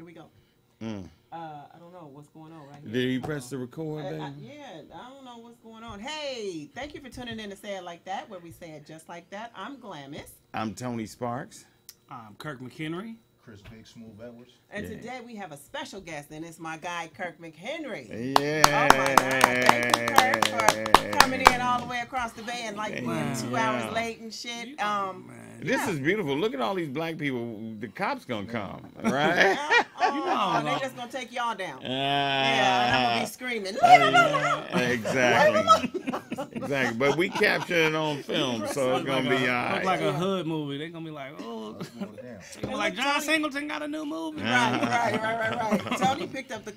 Here we go. Mm. I don't know what's going on right here. Did you press the record thing? Yeah, I don't know what's going on. Hey, thank you for tuning in to Say It Like That, where we say it just like that. I'm Glamis. I'm Tony Sparks. I'm Kirk McHenry. Chris Big Smooth Edwards. And today we have a special guest, and it's my guy, Kirk McHenry. Yeah. Oh, my God. Thank you, Kirk, for coming in all the way across the bay and, like, being 2 hours late and shit. This is beautiful. Look at all these black people. The cops gonna come, right? They just gonna take y'all down. Yeah, and I'm gonna be screaming. Exactly. Exactly. But we captured it on film, so it's gonna be all right. Look like a hood movie. They're gonna be like, oh, like John Singleton got a new movie. Right. Tony picked up the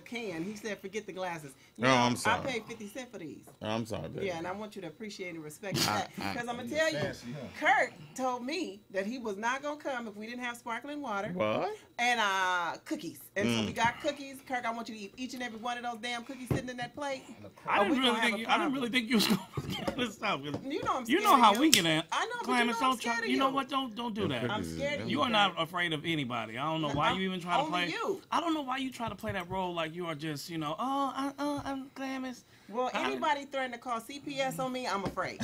can. He said, "Forget the glasses." I'm sorry. I paid 50 cents for these. I'm sorry, baby. Yeah, and I want you to appreciate and respect that, because I'm gonna tell you, Kirk told me that he was not gonna come if we didn't have sparkling water. What? And cookies. And so we got cookies. Kirk, I want you to eat each and every one of those damn cookies sitting in that plate. I didn't really think you was gonna get this stuff. You know I'm scared. You know how of we get in. I know, but Claim you it's know I'm so scared of you know you. what? Don't do that. I'm scared of you. You are not afraid of anybody. I don't know why you even try to play. You. I don't know why you try to play that role like you are just, I'm Glamis. Well, anybody threatening to call CPS on me, I'm afraid.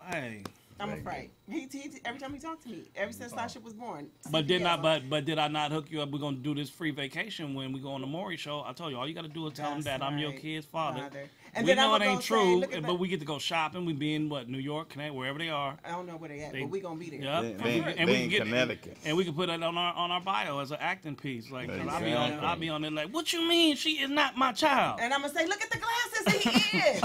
Hey. I'm afraid. He every time he talked to me, ever since Sasha was born. But did I not hook you up? We're gonna do this free vacation when we go on the Maury show. I told you all you gotta do is tell them that I'm your kid's father. And we know it ain't true, but we get to go shopping. We be in New York, Connecticut, wherever they are. I don't know where they at, but we gonna be there. Yeah, they in Connecticut. And we can put that on our bio as an acting piece. Like, exactly. I'll be on there like, what you mean she is not my child? And I'm gonna say, look at the glasses. He is.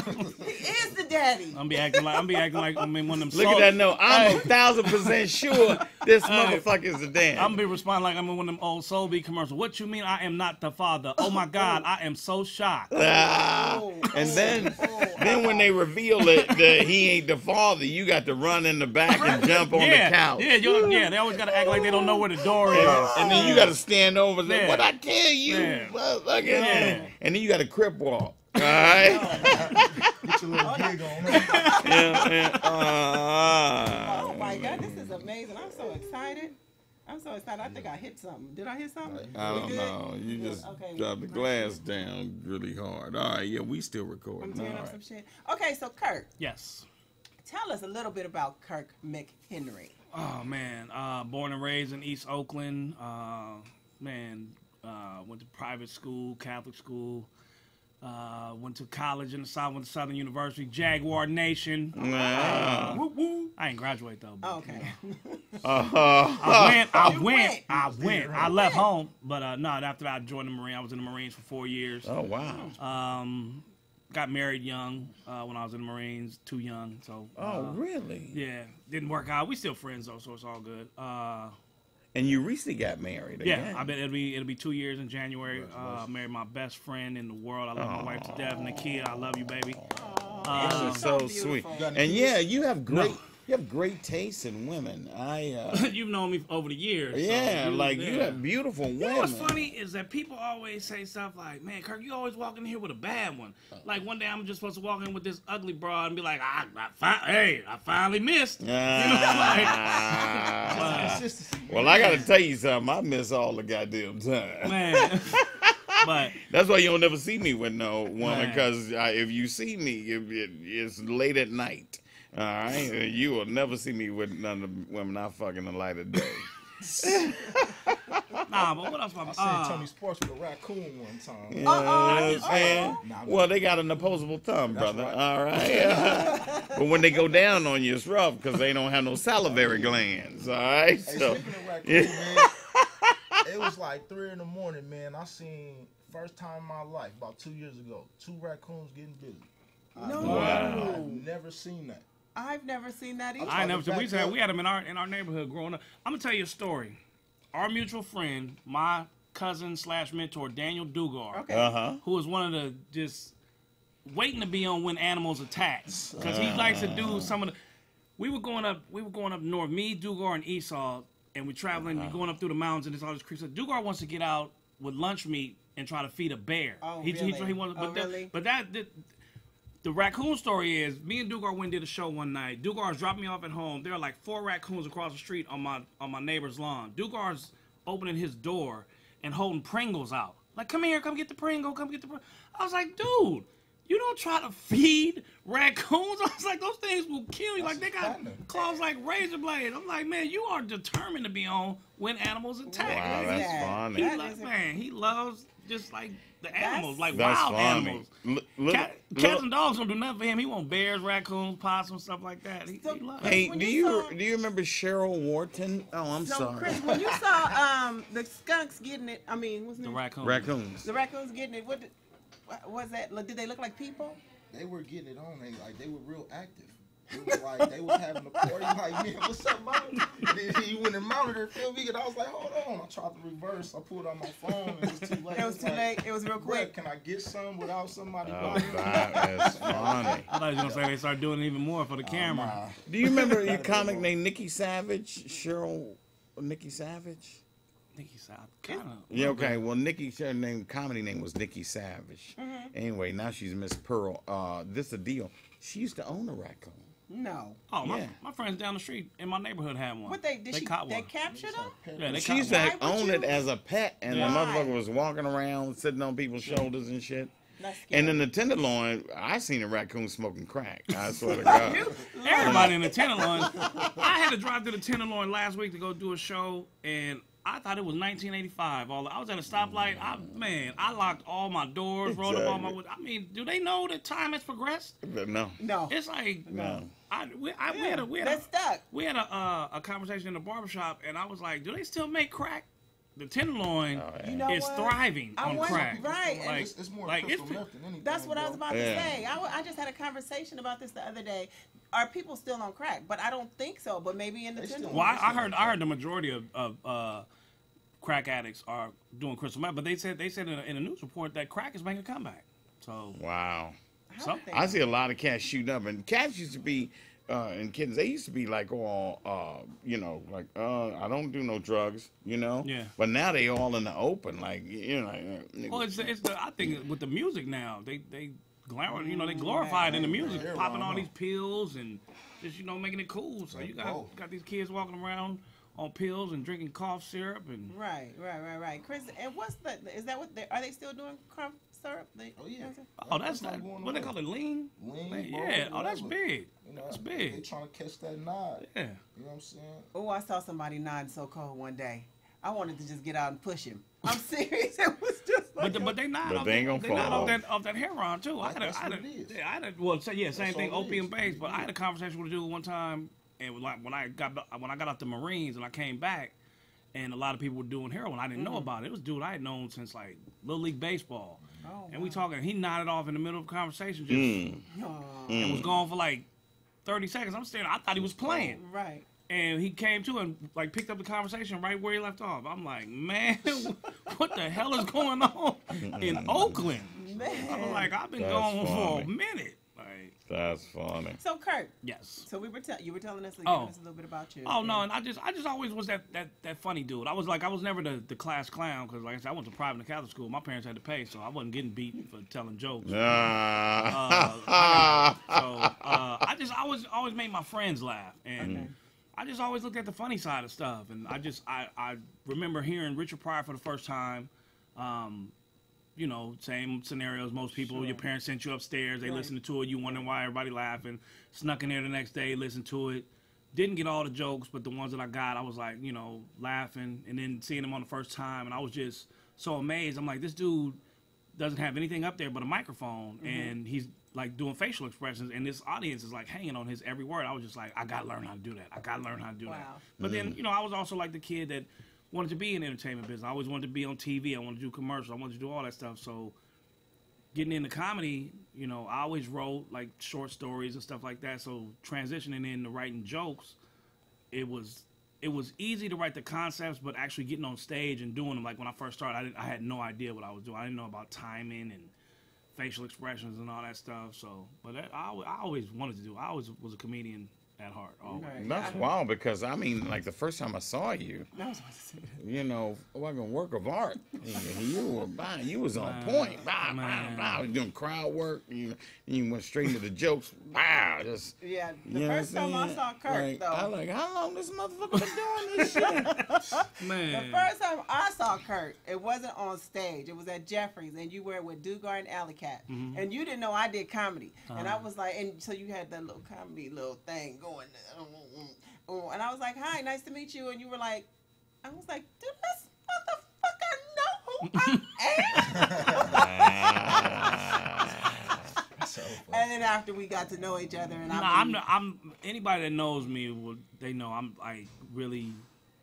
He is the daddy. I'm be acting like I mean one of them. Look at that note. I'm 1,000% sure this motherfucker is the dad. I'm gonna be responding like I'm in one of them old Soul Beat commercials. What you mean I am not the father? Oh my God, I am so shocked. And then when they reveal it that he ain't the father, you got to run in the back and jump on the couch. Yeah, they always got to act like they don't know where the door is. And then you got to stand over and say, what I tell you? Yeah. And then you got to crip walk. All right? Get your little gig on. Oh my God, this is amazing. I'm so excited. I think I hit something. Did I hit something? I don't know. You just dropped the glass down really hard. All right, yeah, we still recording. I'm tearing up some shit. Okay, so Kirk. Yes. Tell us a little bit about Kirk McHenry. Oh man, born and raised in East Oakland. Went to private school, Catholic school. Went to college in the South. Went to Southern University, Jaguar Nation. I ain't graduate though. But, okay. I went. I left home, but no. After I joined the Marine, I was in the Marines for 4 years. Oh wow. Got married young when I was in the Marines. Too young, so. Really? Yeah, didn't work out. We still friends though, so it's all good. And you recently got married again. Yeah, it'll be 2 years in January. Married my best friend in the world. I love my wife to death and the kid. I love you, baby. This is so sweet. And yeah, you have great taste in women. You've known me over the years. Yeah, so you have beautiful women. You know what's funny is that people always say stuff like, "Man, Kirk, you always walk in here with a bad one." Like one day I'm just supposed to walk in with this ugly broad and be like, I finally missed." Well, I got to tell you something. I miss all the goddamn time. Man. But that's why you don't never see me with no woman, because if you see me, it's late at night. All right, you will never see me with none of the women I fuck in the light of day. Nah, but what else? I seen Tony Sports with a raccoon one time. You know what I'm saying? Well, they got an opposable thumb, brother. Right. All right. But when they go down on you, it's rough because they don't have no salivary glands. All right. Hey, speaking of raccoon, man, it was like 3 in the morning, man. I seen first time in my life about 2 years ago, 2 raccoons getting busy. I've never seen that. I've never seen that either. I never seen. We had them in our neighborhood growing up. I'm gonna tell you a story. Our mutual friend, my cousin / mentor, Daniel Dugar, who was one of the just waiting to be on when animals attack, because he likes to do some of the. We were going up north. Me, Dugar, and Esau, and we're traveling, going up through the mountains, and there's all this creeks. So Dugar wants to get out with lunch meat and try to feed a bear. Oh, really? He wants, really? The raccoon story is, me and Dugar went and did a show one night. Dugar's dropped me off at home. There are like 4 raccoons across the street on my neighbor's lawn. Dugar's opening his door, and holding Pringles out. Like, come here, come get the Pringle, come get the Pringle. I was like, dude, you don't try to feed raccoons. I was like, those things will kill you. Like, they got claws like razor blades. I'm like, man, you are determined to be on when animals attack. Wow, that's funny. He loves just like the animals, like that's wild funny. animals. Cats and dogs don't do nothing for him. He wants bears, raccoons, possums, stuff like that. He loves it. Hey, do you remember Cheryl Wharton? Oh, I'm sorry. Chris, when you saw the skunks getting it, I mean, what's the name? Raccoons. The raccoons getting it. What was that? Did they look like people? They were getting it on. They were real active. It was like they was having a party. Like, man, what's up, mom? He went and mounted her, feel me? And I was like, hold on. I tried to reverse. I pulled on my phone. And it was too late. It was too late. It was real quick. Can I get some without somebody? That is funny. I thought you were gonna say they started doing it even more for the camera. Do you remember your comic named Nikki Savage? Nikki Savage? Nikki Savage, kind of. Yeah, okay. Well, Nikki's comedy name was Nikki Savage. Anyway, now she's Miss Pearl. This is the deal. She used to own a raccoon. No. Oh, my friends down the street in my neighborhood had one. What they caught one. They captured her? Yeah, they she used to own it as a pet, and Yeah. the motherfucker was walking around, sitting on people's shoulders and shit. And in the Tenderloin, I seen a raccoon smoking crack. I swear to God. Everybody in the Tenderloin. I had to drive to the Tenderloin last week to go do a show, and I thought it was 1985. I was at a stoplight. I locked all my doors, rolled up all my windows. I mean, do they know that time has progressed? No. It's like we had a conversation in the barbershop, and I was like, do they still make crack? The Tenderloin is thriving on crack. Right. Like, it's more crystal meth than anything. That's what I was about to say. I just had a conversation about this the other day. Are people still on crack? But I don't think so. But maybe in the Tenderloin. Well, I heard the majority of crack addicts are doing crystal meth, but they said in a news report that crack is making a comeback. So wow. I see a lot of cats shooting up, and cats used to be. And kids, they used to be like all, I don't do no drugs, Yeah. But now they all in the open, like, Well, it's I think with the music now, they glamour, they glorify it in the music, popping all these pills and just making it cool. So you got these kids walking around on pills and drinking cough syrup and. Right. Chris, and is that what are they still doing cough syrup? Oh, that's not what they call it, lean. Yeah. Oh, that's big. That's big. They trying to catch that nod. Yeah. You know what I'm saying? Oh, I saw somebody nodding so cold one day. I wanted to just get out and push him. I'm serious. It was just like. But they nod off that heroin too. Same thing, opium based. But I had a conversation with a dude one time, and when I got out the Marines and I came back, and a lot of people were doing heroin. I didn't know about it. It was a dude I had known since like Little League Baseball. Oh, and we talking. He nodded off in the middle of the conversation, and was gone for like 30 seconds. I'm staring. I thought he was playing. Right. And he came to and like picked up the conversation right where he left off. I'm like, man, what the hell is going on in Oakland? Man. I'm like, I've been gone for a minute. Like, that's funny. So Kirk. Yes. So you were telling us, giving us a little bit about you. Oh no, and I just always was that funny dude. I was never the class clown because like I said, I went to private and Catholic school. My parents had to pay, so I wasn't getting beat for telling jokes. I always made my friends laugh, and I just always looked at the funny side of stuff. And I remember hearing Richard Pryor for the first time. Same scenarios. Most people, your parents sent you upstairs, they listened to it, you wondering why everybody laughing. Snuck in there the next day, listened to it. Didn't get all the jokes, but the ones that I got, I was like, laughing. And then seeing him on the first time, and I was just so amazed. I'm like, this dude doesn't have anything up there but a microphone, and he's like doing facial expressions, and this audience is like hanging on his every word. I was just like, I gotta learn how to do that. That. But then, I was also like the kid that wanted to be in the entertainment business. I always wanted to be on TV. I wanted to do commercials. I wanted to do all that stuff. So getting into comedy, I always wrote like short stories and stuff like that. So transitioning into writing jokes, it was easy to write the concepts, but actually getting on stage and doing them. Like when I first started, I had no idea what I was doing. I didn't know about timing and facial expressions and all that stuff. So, but I always wanted to do. I always was a comedian at heart. Always. Right. That's wild because I mean, like the first time I saw you, you know, it wasn't a work of art. You was on point. I was doing crowd work. You went straight into the jokes. Wow, just the first time I saw Kirk, though, I like, how long this motherfucker been doing this shit? Man, the first time I saw Kirk, it wasn't on stage. It was at Jeffrey's, and you were with Dugar and Alley Cat, and you didn't know I did comedy, and I was like, and so you had that little comedy little thing going, and I was like, hi, nice to meet you, and you were like, I was like, dude, this motherfucker know who I am. So And then after we got to know each other, and I'm anybody that knows me will they know I'm like really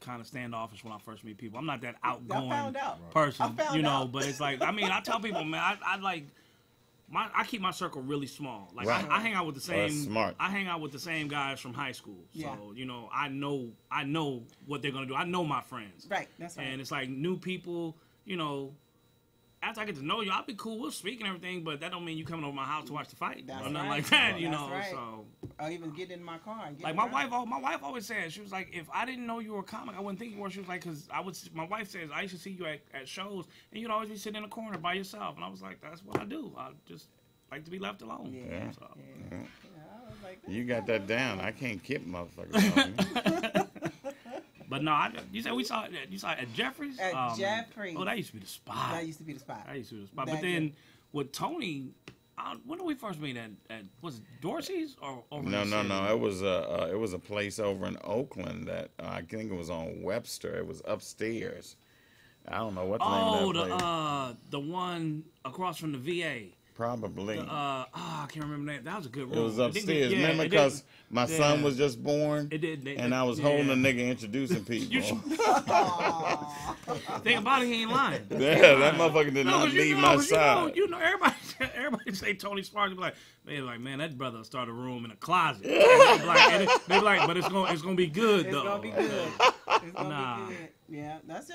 kind of standoffish when I first meet people. I'm not that outgoing person, you know. But it's like, I mean, I tell people, man, I like. I keep my circle really small. Like I hang out with the same. Smart. I hang out with the same guys from high school. So you know, I know what they're gonna do. I know my friends. Right. That's right. And it's like new people. You know, after I get to know you, I'll be cool. We'll speak and everything, but that don't mean you coming over my house to watch the fight or nothing like that. You know. Right. So. Or even get in my car and get Like my wife always said, she was like, if I didn't know you were a comic, I wouldn't think you were. She was like, because my wife says, I used to see you at shows, and you'd always be sitting in a corner by yourself. And I was like, that's what I do. I just like to be left alone. Yeah. So. I was like, You got that down. I can't keep motherfuckers on. But no, you said you saw it at Jeffrey's? At Jeffrey's. Oh, that used to be the spot. That used to be the spot. But then with Tony, when did we first meet at was it Dorsey's or over No. in the city? It was a place over in Oakland that I think it was on Webster. It was upstairs. I don't know what the name of that place. The one across from the VA. Probably. I can't remember the name. That was a good room. It was upstairs. Remember, because my son was just born, and I was holding a nigga introducing people. Think about it, he ain't lying. Yeah, that motherfucker did not leave my side. You know, everybody say Tony Sparks. They like, man, that brother started a room in a closet. They be like, but it's gonna be good though. It's gonna be good. It's gonna be good. Yeah, that's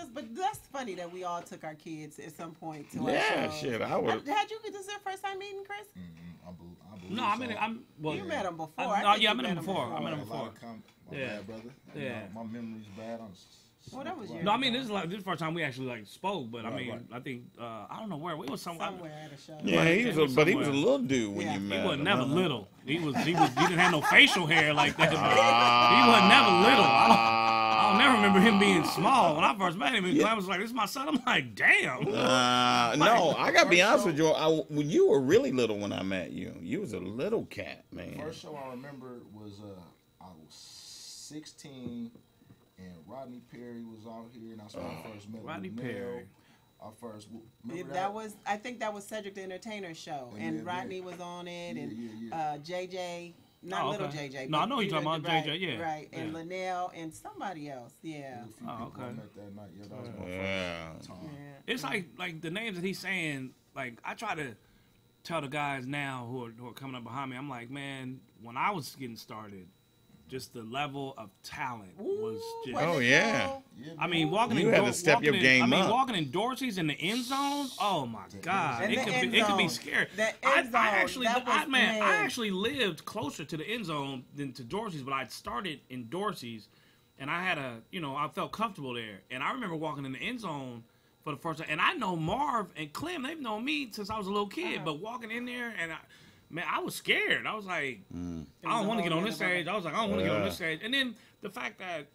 funny that we all took our kids at some point to our show. Shit, I would. Had you get this your first time meeting Chris? I believe No, so. You met him before. I met him before. My bad, brother. Yeah. My memory's bad. That was your. No, I mean this is the first time we actually like spoke, but I think I don't know where we was somewhere at a show. Yeah, he was a little dude when you met him. He was never little. He didn't have no facial hair like that. He was never little. I don't never remember him being small. When I first met him, I was like, "This is my son." I'm like, "Damn." No, I gotta be honest with you. When you were really little when I met you, you was a little cat, man. The first show I remember was I was 16. And Rodney Perry was out here, and that's when I first met Rodney Mel. Perry. I think that was Cedric the Entertainer's show, and Rodney was on it, and JJ, little JJ. No, I know you're talking about JJ, yeah. Right, and Linnell and somebody else, yeah. Oh, okay. I met that night. Yeah, that was my first time. Yeah. It's like the names that he's saying. Like I try to tell the guys now who are coming up behind me. I'm like, man, when I was getting started, just the level of talent was just. Oh yeah. I mean, walking in Dorsey's in the end zone. Oh my God, it could be scary. I actually lived closer to the end zone than to Dorsey's, but I started in Dorsey's, and I had I felt comfortable there, and I remember walking in the end zone for the first time, and I know Marv and Clem, they've known me since I was a little kid, but walking in there and man, I was scared. I was like, I don't want to get on this stage. I was like, I don't want to get on this stage. And then the fact that,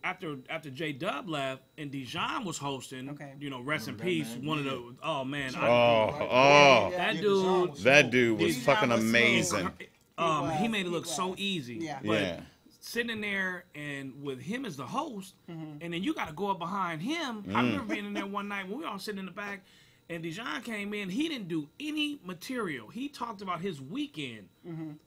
after J Dub left and Dijon was hosting, rest in peace. One of the that dude was fucking amazing. He made it look so easy. Yeah. But sitting there and with him as the host, and then you got to go up behind him. I remember being in there one night when we were all sitting in the back. And Dijon came in. He didn't do any material. He talked about his weekend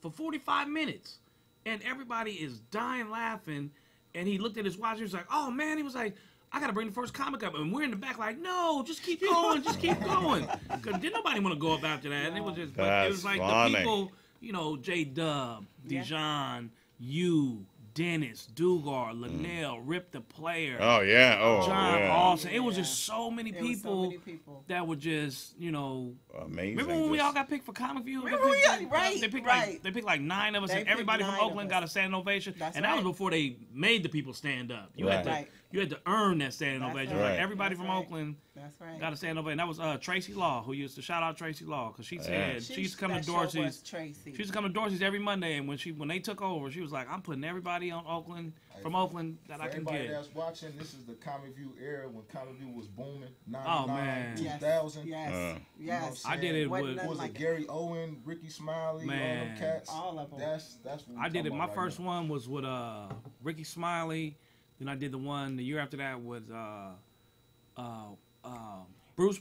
for 45 minutes. And everybody is dying laughing. And he looked at his watch. He was like, oh, man. He was like, I got to bring the first comic up. And we're in the back like, no, just keep going. Just keep going. Because didn't nobody want to go up after that. And it was just, it was like funny. The people, J Dub, Dijon, you, Dennis, Dugard, Linnell, Rip the Player. Oh yeah. Oh John yeah. Austin. It was just so many people people that were just, amazing. Remember when we all got picked for Comic View? They picked like 9 of us, and everybody from Oakland got a standing ovation. And that was before they made the people stand up. You had to earn that standing ovation. Right. Everybody from Oakland got a standing ovation. That was Tracy Law, who used to shout out Tracy Law, because she said she used to come to Dorsey's. She used to come to Dorsey's every Monday, and when they took over, she was like, I'm putting everybody on Oakland from Oakland that I can get. Everybody that's watching, this is the Comic View era when Comic View was booming. 99, oh man, 2000. Yes. Yes. I did it with was it Gary Owen, Ricky Smiley, all them cats. All of them. That's what I did it. My first one was with Ricky Smiley. Then I did the one the year after that with Bruce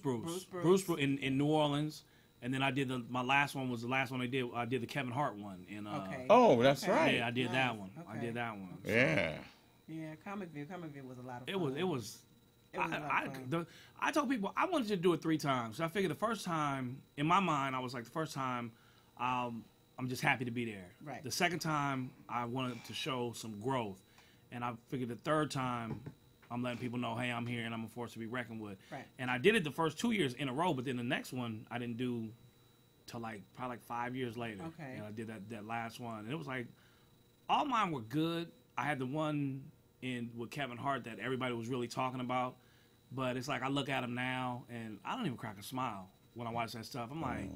in New Orleans. And then I did my last one was the last one I did. I did the Kevin Hart one. Oh, that's right. Yeah, I did that one. I did that one. So. Yeah. Yeah, Comic View was a lot of fun. It was I told people I wanted to do it 3 times. So I figured the first time, in my mind, I was like, the first time, I'm just happy to be there. Right. The second time, I wanted to show some growth. And I figured the third time, I'm letting people know, hey, I'm here and I'm a force to be reckoned with. Right. And I did it the first 2 years in a row, but then the next one I didn't do till probably 5 years later. Okay. And I did that last one. And it was like, all mine were good. I had the one with Kevin Hart that everybody was really talking about. But it's like I look at him now and I don't even crack a smile when I watch that stuff. I'm like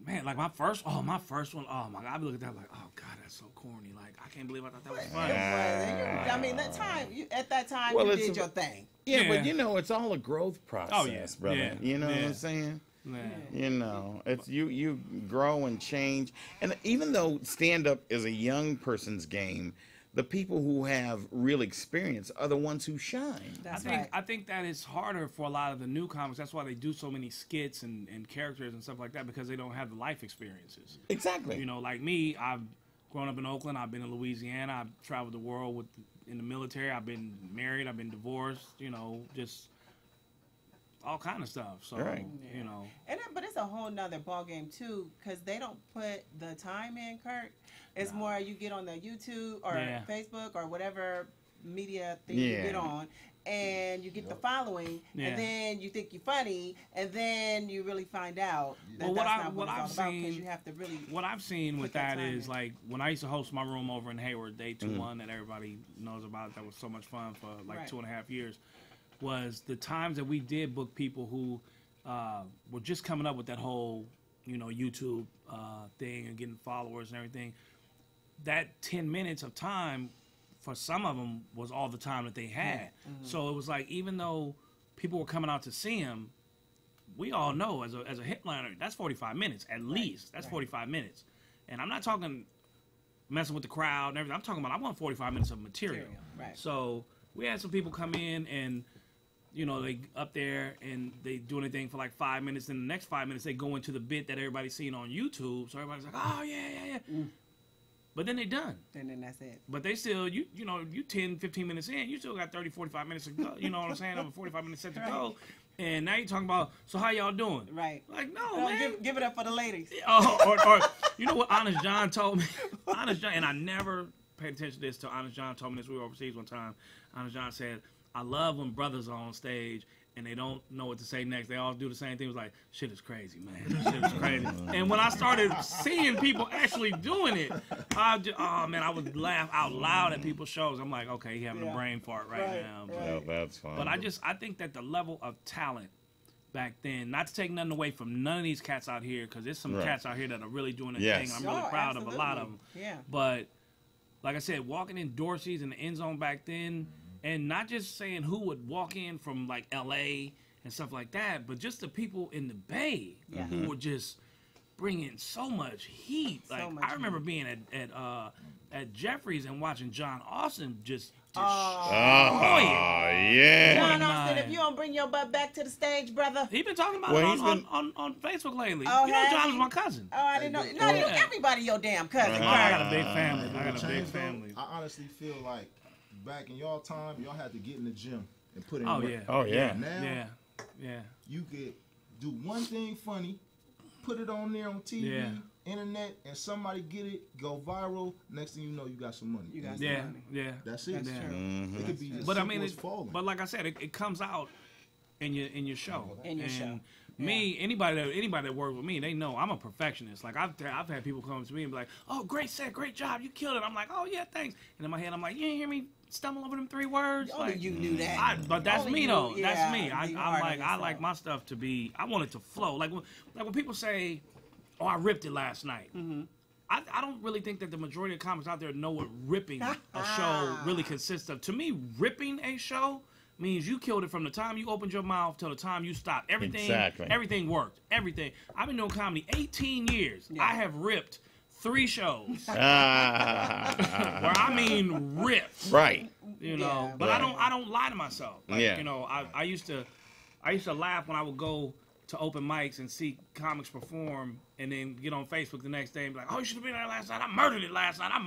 man, like my first one, oh my God, I look at that like, oh God, that's so corny. Like I can't believe I thought that was funny. I mean, at that time, you did your thing. Yeah, but it's all a growth process, brother. Yeah. You know what I'm saying? Yeah. It's you grow and change, and even though stand up is a young person's game, the people who have real experience are the ones who shine. I think that it's harder for a lot of the new comics. That's why they do so many skits and characters and stuff like that, because they don't have the life experiences. Exactly. Like me, I've grown up in Oakland. I've been in Louisiana. I've traveled the world in the military. I've been married. I've been divorced. Just all kind of stuff. So, But it's a whole nother ball game too, because they don't put the time in, Kirk. It's more you get on the YouTube or Facebook or whatever media thing you get on, and you get the following, and then you think you're funny, and then you really find out that that's not what it's all about, because you have to really. What I've seen with that is like when I used to host my room over in Hayward, Day 2-1 that everybody knows about. That was so much fun for 2.5 years. Was the times that we did book people who were just coming up with that whole, YouTube thing and getting followers and everything. That 10 minutes of time for some of them was all the time that they had. Mm-hmm. So it was like, even though people were coming out to see him, we all know as a headliner, that's 45 minutes at least. That's 45 minutes. And I'm not talking messing with the crowd and everything. I'm talking about I want 45 minutes of material. Right. So we had some people come in and they up there and they do anything for like 5 minutes. Then the next 5 minutes, they go into the bit that everybody's seen on YouTube. So everybody's like, oh, yeah. But then they're done. And then that's it. But they still, you 10, 15 minutes in, you still got 30, 45 minutes to go. You know what I'm saying? Over 45 minutes set to go. And now you're talking about, so how y'all doing? Right. Like, no, man. Give it up for the ladies. Or you know what Honest John told me? Honest John, and I never paid attention to this till Honest John told me this. We were overseas one time. Honest John said, I love when brothers are on stage and they don't know what to say next. They all do the same thing. It was like, shit is crazy, man. Shit is crazy. And when I started seeing people actually doing it, I would laugh out loud at people's shows. I'm like, okay, he having a brain fart right now. But, well, that's fine. But I think that the level of talent back then, not to take nothing away from none of these cats out here, because there's some cats out here that are really doing their thing. I'm really proud of a lot of them. Yeah. But like I said, walking in Dorsey's in the end zone back then, and not just saying who would walk in from like L.A. and stuff like that, but just the people in the Bay who would just bring in so much heat. Like I remember being at Jeffrey's and watching John Austin just yeah. John Austin, if you don't bring your butt back to the stage, brother. He been talking about it on Facebook lately. Oh, John was my cousin. Oh, I didn't know. Everybody your damn cousin. I got a big family. I honestly feel like back in y'all time, y'all had to get in the gym and put in work. Oh, yeah. Now, you could do one thing funny, put it on there on TV, internet and somebody get it, go viral. Next thing you know, you got some money. You got some money. Yeah. That's it. That's true. It could be as But I simple mean, as falling. but like I said, it comes out in your show. In your show. Me, anybody that works with me, they know I'm a perfectionist. Like I've had people come to me and be like, "Oh, great set, great job, you killed it." I'm like, "Oh yeah, thanks." And in my head, I'm like, "You didn't hear me stumble over them 3 words?" Only Like you knew that. but that's Only me you, though. yeah, That's me. the I artist, like my stuff to be. I want it to flow. Like when people say, "Oh, I ripped it last night." I don't really think that the majority of comics out there know what ripping a show really consists of. To me, ripping a show means you killed it from the time you opened your mouth till the time you stopped. Everything worked. Everything. I've been doing comedy 18 years. Yeah. I have ripped 3 shows. Where I mean ripped. Right. You know, Yeah. but Right. I don't lie to myself. Like, Yeah. you know, I used to laugh when I would go to open mics and see comics perform, and then get on Facebook the next day and be like, "Oh, you should have been there last night. I murdered it last night. I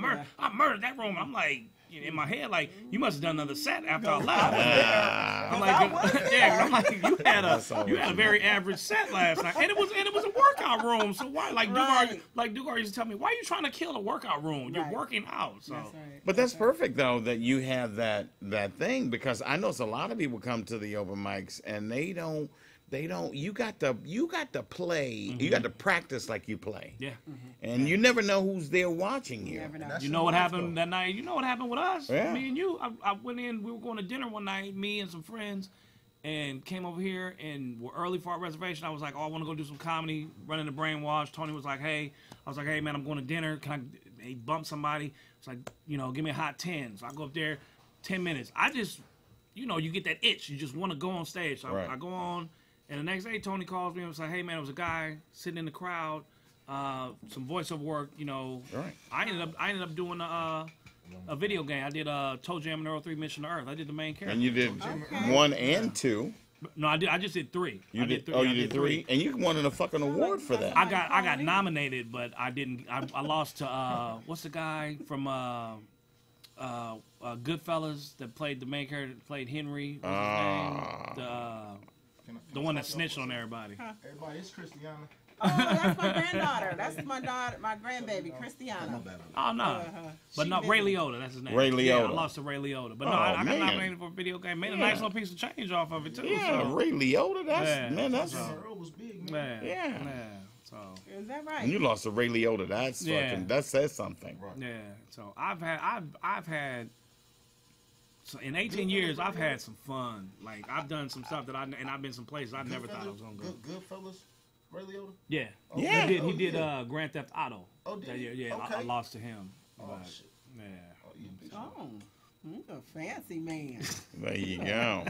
murdered that room." I'm like, in my head, like, you must have done another set after I left. I'm like, yeah, I'm like, you had a very average set last night, and it was a workout room. So why, like, Dugar used to tell me, "Why are you trying to kill the workout room? You're working out." So. That's right. But that's perfect though that you have that thing, because I know a lot of people come to the open mics and they don't you got to play, you got to practice like you play. Yeah. And you never know who's there watching you. Never know. You know what happened that night? You know what happened with us? Yeah. Me and you. I went in, we were going to dinner one night, me and some friends, and came over here and were early for our reservation. I was like, "Oh, I want to go do some comedy, running the brainwash." Tony was like, "Hey," I was like, "Hey man, I'm going to dinner. Can I?" He bumped somebody. It's like, you know, give me a hot 10. So I go up there, 10 minutes. I just, you know, you get that itch. You just want to go on stage. So Right. I go on, and the next day Tony calls me and was like, "Hey man, there was a guy sitting in the crowd, some voiceover work, you know." Right. I ended up doing a video game. I did Toe Jam and Earl 3 Mission to Earth. I did the main character. And you did 1 and 2. No, I just did 3. You did 3, and you won a fucking award for that. I got nominated, but I didn't. I lost to what's the guy from Goodfellas that played the main character, played Henry. What's his name? The one that snitched on everybody. Everybody, it's Christiana. Oh, that's my granddaughter. That's my grandbaby, Christiana. Oh no, but no, Ray Liotta. That's his name. Ray Liotta. Yeah, I lost to Ray Liotta, but no, I got man. nominated for a video game. Made a nice little piece of change off of it too. Yeah, so. Ray Liotta. That's Earl was big, man. Yeah. Yeah. So. Is that right? And you lost to Ray Liotta. That's fucking. That says something. Right. Yeah. So I've had. So in 18 years, I've had some fun. Like I've done some stuff that I've been some places I never thought I was gonna go. Goodfellas, Ray Liotta. Yeah. Oh, Yeah. He did Grand Theft Auto. Oh, did that he? year. Yeah. Okay. I lost to him. Oh But, shit. yeah. Oh, you Oh, you a fancy man. There you go.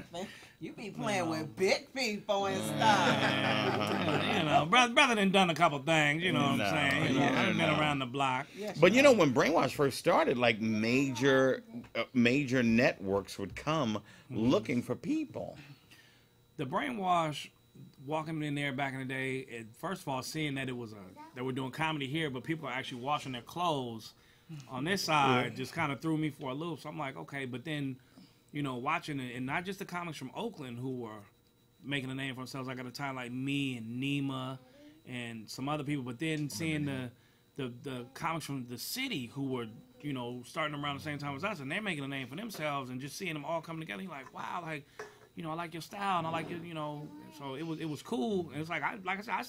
You be playing with big people and stuff. You know, brother done a couple things. You know what No, I'm saying? You know, yeah, I've been no. around the block. Yes, But you know, when Brainwash first started, like major networks would come looking for people. The Brainwash, walking in there back in the day, first of all, seeing that they were doing comedy here, but people are actually washing their clothes on this side, just kind of threw me for a loop. So I'm like, okay, but then, you know, watching it, and not just the comics from Oakland who were making a name for themselves, like at a time like me and Nima and some other people, but then seeing the comics from the city who were, you know, starting around the same time as us, and they're making a name for themselves, and just seeing them all come together, you're like, wow, like, you know, I like your style, and I like your, you know, so it was cool, and it's like I said, I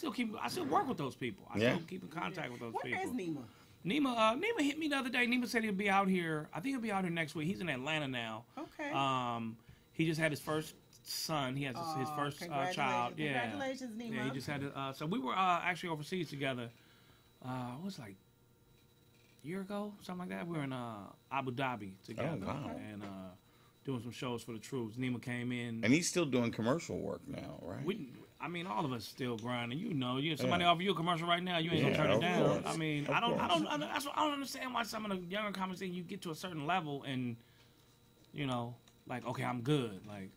still work with those people. I still keep in contact with those people. Where is Nima? Nima hit me the other day. Nima said he'll be out here. I think he'll be out here next week. He's in Atlanta now. Okay. He just had his first son. He has his first child. Yeah. Congratulations, Nima. Yeah, he just had. So we were actually overseas together. What was it, like a year ago, something like that. We were in Abu Dhabi together. Oh, wow. And doing some shows for the troops. Nima came in. And he's still doing commercial work now, right? I mean, all of us still grinding. You know, somebody offer you a commercial right now, you ain't gonna turn it of down. course. I mean, I don't understand why some of the younger comics think you get to a certain level and, you know, like, okay, I'm good. Like,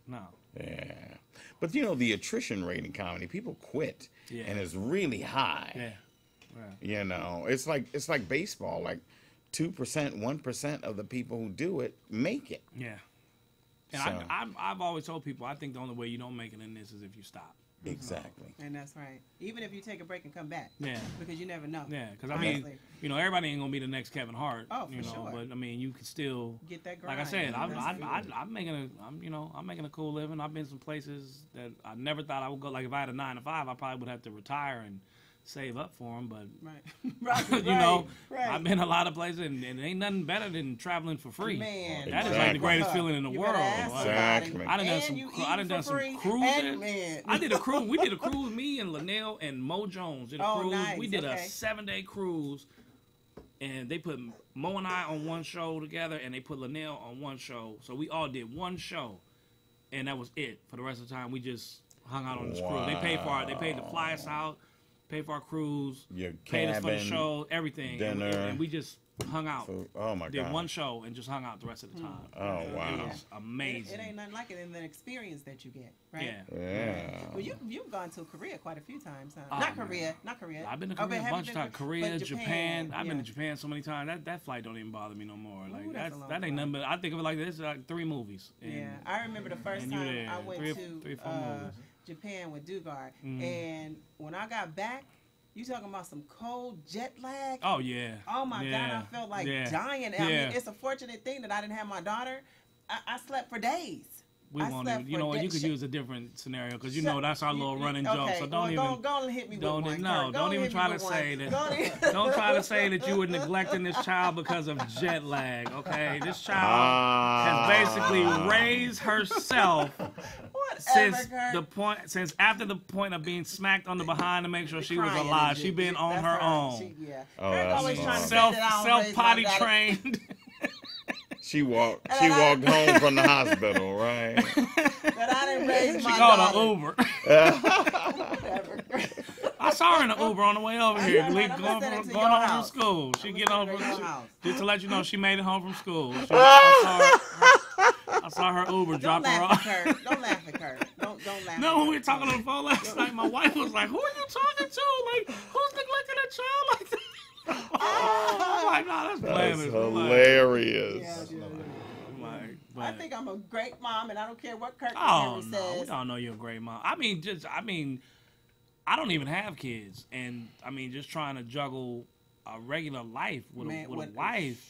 no. Yeah. But you know, the attrition rate in comedy, people quit, and it's really high. Yeah. You know, it's like baseball. Like 2%, 1% of the people who do it make it. Yeah. And So. I've always told people, I think the only way you don't make it in this is if you stop. Exactly. And that's right. Even if you take a break and come back. Yeah. Because you never know. Yeah, because I mean, everybody ain't gonna be the next Kevin Hart. Oh, for sure. But I mean, you can still get that grind. Like I said, I'm making a cool living. I've been some places that I never thought I would go. Like if I had a 9 to 5, I probably would have to retire and save up for them, but I've been a lot of places, and it ain't nothing better than traveling for free. Man, that is like the greatest feeling in the world. Exactly. I done done some cruises. I did a cruise. We did a cruise. Me and Linnell and Mo Jones did a cruise. Nice. We did a 7-day cruise, and they put Mo and I on one show together, and they put Linnell on one show. So we all did one show, and that was it. For the rest of the time, we just hung out on this cruise. They paid to fly us out. Pay for our cruise, paid us for the show, everything, dinner, and we just hung out. Oh my God! Did one show and just hung out the rest of the time. Oh wow! It was amazing. It ain't nothing like it in the experience that you get, right? Yeah. Well, you've gone to Korea quite a few times, huh? Not Korea. I've been to Korea a bunch of times. Korea, Japan. I've been to Japan so many times. That flight don't even bother me no more. Like that ain't nothing but I think of it like this: like 3 movies. I remember the first time I went to 4 movies. Japan with Dugard, and when I got back, you talking about some cold jet lag? Oh yeah. Oh my God, I felt like dying. I mean, it's a fortunate thing that I didn't have my daughter. I slept for days. We won't even. You know what? You could use a different scenario because that's our little running joke. So don't even. Go and hit me with one. Don't even try to say that. Don't try to say that you were neglecting this child because of jet lag. Okay, this child has basically raised herself since after the point of being smacked on the behind to make sure she was alive. She been on her own. Self potty trained. She walked home from the hospital, right? But I didn't raise my She called an Uber. I saw her in an Uber on the way over here, going home from school. She get home just to let you know she made it home from school. I saw her Uber drop her off. Don't laugh at her. Don't laugh. No, when we were talking on the phone last night, my wife was like, "Who are you talking to? Like, who's neglecting a child like that?" I'm like, no, that's blaming. Hilarious. I think I'm a great mom, and I don't care what Kirk McHenry says. We don't know you're a great mom. I mean, I don't even have kids, and I mean, just trying to juggle a regular life with a wife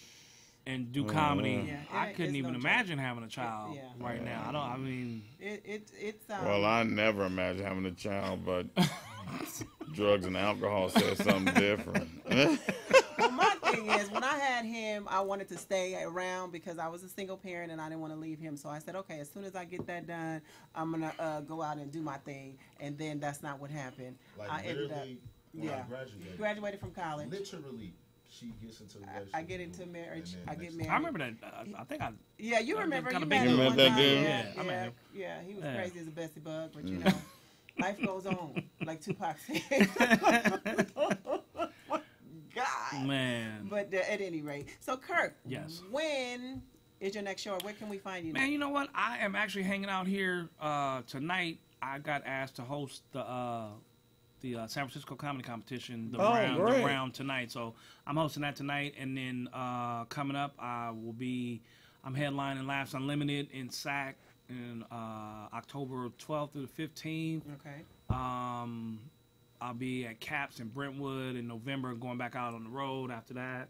and do comedy. Yeah, I couldn't even imagine having a child right now. Well, I never imagined having a child, but drugs and alcohol says something different. Well, my thing is, when I had him, I wanted to stay around because I was a single parent and I didn't want to leave him. So I said, okay, as soon as I get that done, I'm going to go out and do my thing. And then that's not what happened. Like I ended up, I graduated from college. Literally, she gets into relationship. I get into marriage. I get married. I remember that. I think I. Yeah, you remember. You met that dude? Yeah, he was crazy as a Bessie bug, but you know, life goes on, like Tupac said. God. Man. But at any rate, so Kirk, yes. When is your next show? Where can we find you? Man, you know what? I am actually hanging out here tonight. I got asked to host the San Francisco Comedy Competition, the round tonight. So I'm hosting that tonight, and then coming up, I'm headlining Laughs Unlimited in SAC in October 12th through the 15th. Okay. I'll be at Caps in Brentwood in November, going back out on the road after that.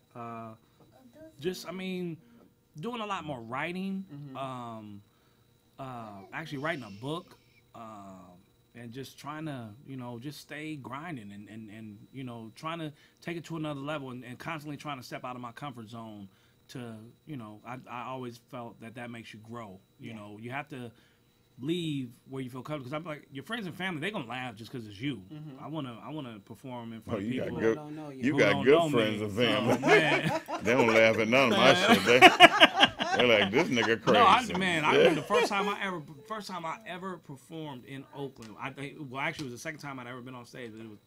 Doing a lot more writing. Actually writing a book. And just trying to, just stay grinding and trying to take it to another level and constantly trying to step out of my comfort zone to, I always felt that makes you grow. You know, you have to leave where you feel comfortable, because I'm like, your friends and family, they're gonna laugh just because it's you. I wanna perform in front of people. You got good friends and family. They don't laugh at none of my shit. They're like, this nigga crazy. I remember the first time I ever performed in Oakland. Actually, it was the second time I'd ever been on stage. It was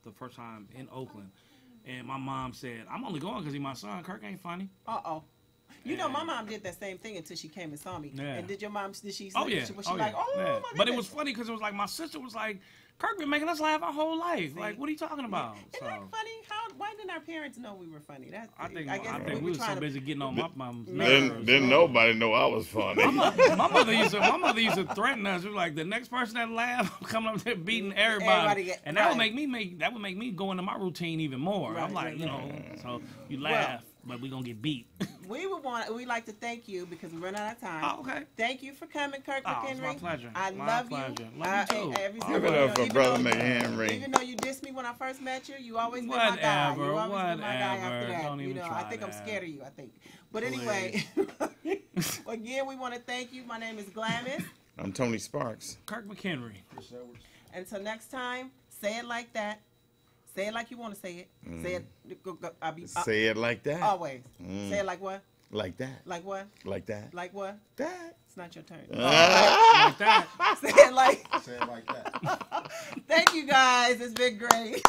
the first time in Oakland, and my mom said, "I'm only going because he's my son. Kirk ain't funny." You know, my mom did that same thing until she came and saw me. Yeah. And did your mom? Did she? Oh yeah. Was she like, oh my goodness? But it was funny because it was like my sister was like, Kirk been making us laugh our whole life. Like, what are you talking about? Isn't that funny? Why didn't our parents know we were funny? I think we was so busy getting on my mom's nerves. Didn't nobody know I was funny. My mother used to threaten us. She was like, the next person that laugh, I'm coming up there beating everybody. And that would make me go into my routine even more. I'm like, you know, so you laugh. But we're going to get beat. We'd like to thank you because we run out of time. Oh, okay. Thank you for coming, Kirk McHenry. It's my pleasure. I love you. Love you too. Give it up for Brother McHenry. Even though you dissed me when I first met you, you always been my guy. You always been my guy after that. Don't even I think I'm scared of you, I think. But anyway, again, we want to thank you. My name is Glamis. I'm Tony Sparks. Kirk McHenry. Until next time, say it like that. Say it like you want to say it. Say it. Say it like that. Always. Say it like what? Like that. Like what? Like that. Like what? That. It's not your turn. Like that. Say it like. Say it like that. Thank you guys. It's been great.